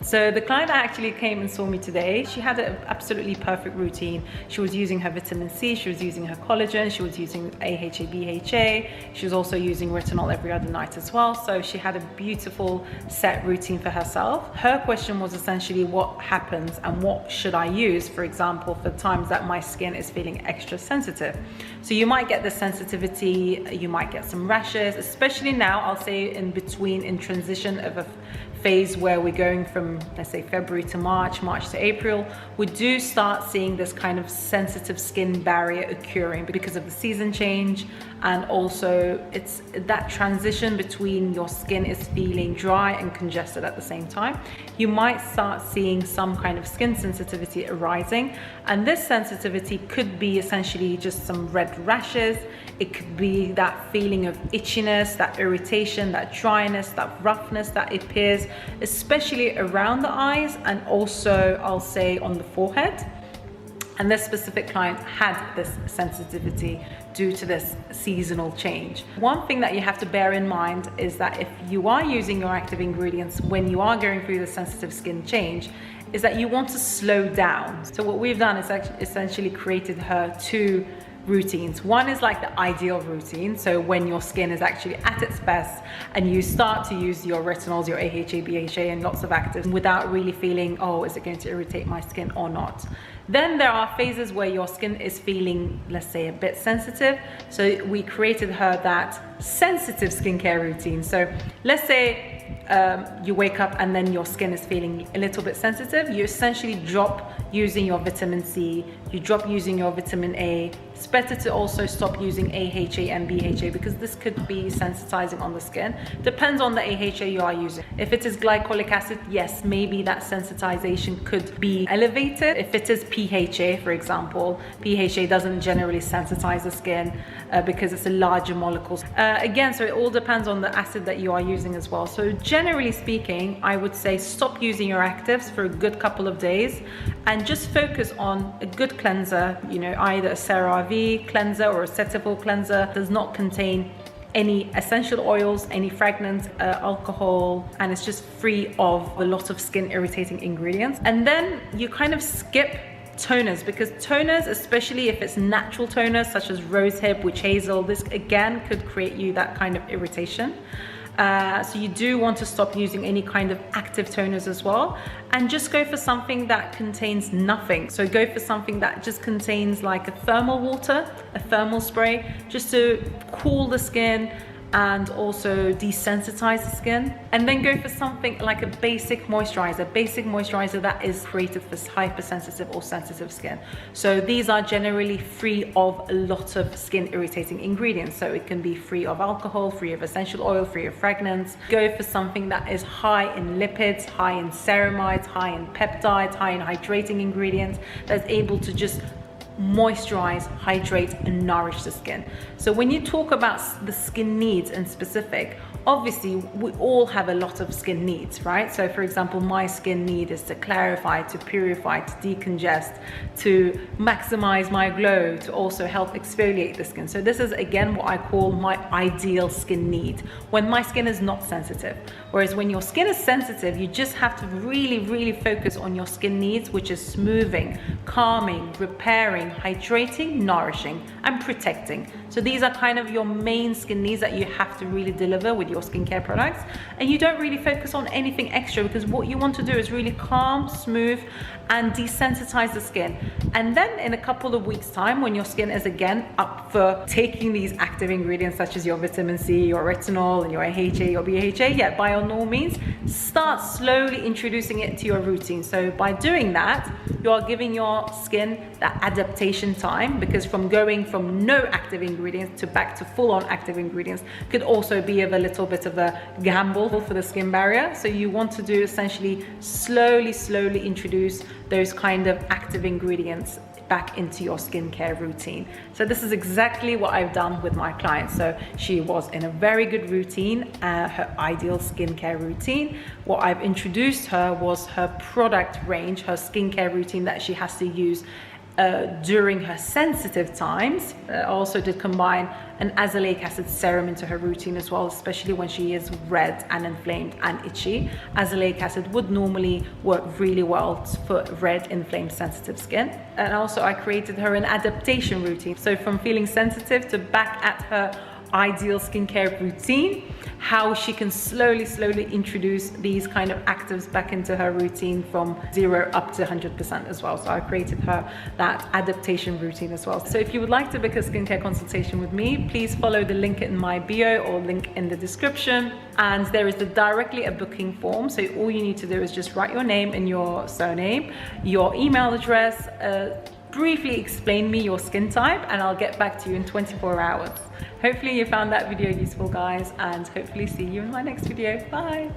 So the client that actually came and saw me today, she had an absolutely perfect routine. She was using her vitamin C, she was using her collagen, she was using AHA, BHA, she was also using retinol every other night as well. So she had a beautiful set routine for herself. Her question was essentially what happens and what should I use, for example, for times that my skin is feeling extra sensitive. So you might get the sensitivity, you might get some rashes, especially now, I'll say in transition of a phase where we're going from, let's say, February to March to April, we do start seeing this kind of sensitive skin barrier occurring because of the season change, and also it's that transition between your skin is feeling dry and congested at the same time. You might start seeing some kind of skin sensitivity arising, and this sensitivity could be essentially just some red rashes. It could be that feeling of itchiness, that irritation, that dryness, that roughness that appears, especially around the eyes, and also I'll say on the forehead. And this specific client had this sensitivity due to this seasonal change. One thing that you have to bear in mind is that if you are using your active ingredients when you are going through the sensitive skin change, is that you want to slow down. So what we've done is actually essentially created her two routines. One is like the ideal routine, so when your skin is actually at its best and you start to use your retinols, your AHA, BHA and lots of actives without really feeling, oh, is it going to irritate my skin or not? Then there are phases where your skin is feeling, let's say, a bit sensitive. So we created her that sensitive skincare routine. So let's say you wake up and then your skin is feeling a little bit sensitive. You essentially drop using your vitamin C, you drop using your vitamin A. It's better to also stop using AHA and BHA because this could be sensitizing on the skin. Depends on the AHA you are using. If it is glycolic acid, yes, maybe that sensitization could be elevated. If it is PHA, for example, PHA doesn't generally sensitize the skin because it's a larger molecule. Again, so it all depends on the acid that you are using as well. So generally speaking, I would say stop using your actives for a good couple of days and just focus on a good cleanser, you know, either a CeraVe cleanser or a Cetaphil cleanser. Does not contain any essential oils, any fragrance, alcohol, and it's just free of a lot of skin irritating ingredients. And then you kind of skip toners, because toners, especially if it's natural toners such as rosehip, witch hazel, this again could create you that kind of irritation. So you do want to stop using any kind of active toners as well, and just go for something that contains nothing. So go for something that just contains like a thermal water, a thermal spray, just to cool the skin and also desensitize the skin. And then go for something like a basic moisturizer that is created for hypersensitive or sensitive skin. So these are generally free of a lot of skin irritating ingredients. So it can be free of alcohol, free of essential oil, free of fragrance. Go for something that is high in lipids, high in ceramides, high in peptides, high in hydrating ingredients, that's able to just moisturize, hydrate and nourish the skin. So when you talk about the skin needs in specific, obviously we all have a lot of skin needs, right? So for example, my skin need is to clarify, to purify, to decongest, to maximize my glow, to also help exfoliate the skin. So this is again what I call my ideal skin need when my skin is not sensitive. Whereas when your skin is sensitive, you just have to really focus on your skin needs, which is smoothing, calming, repairing, hydrating, nourishing and protecting. So these are kind of your main skin needs that you have to really deliver with your skincare products, and you don't really focus on anything extra, because what you want to do is really calm, smooth and desensitize the skin. And then in a couple of weeks time, when your skin is again up for taking these active ingredients such as your vitamin C, your retinol and your AHA, your BHA, yeah, by all means start slowly introducing it to your routine. So by doing that, you are giving your skin that adaptation time, because from going from no active ingredients to back to full-on active ingredients could also be of a little bit of a gamble for the skin barrier. So you want to do essentially slowly introduce those kind of active ingredients back into your skincare routine. So this is exactly what I've done with my client. So she was in a very good routine, her ideal skincare routine. What I've introduced her was her product range, her skincare routine that she has to use during her sensitive times. Also did combine an azelaic acid serum into her routine as well, especially when she is red and inflamed and itchy. Azelaic acid would normally work really well for red, inflamed, sensitive skin. And also I created her an adaptation routine. So from feeling sensitive to back at her ideal skincare routine, how she can slowly introduce these kind of actives back into her routine from 0 up to 100% as well. So I created her that adaptation routine as well. So if you would like to book a skincare consultation with me, please follow the link in my bio or link in the description. And there is directly a booking form. So all you need to do is just write your name and your surname, your email address, briefly explain me your skin type, and I'll get back to you in 24 hours. Hopefully you found that video useful, guys, and hopefully see you in my next video. Bye.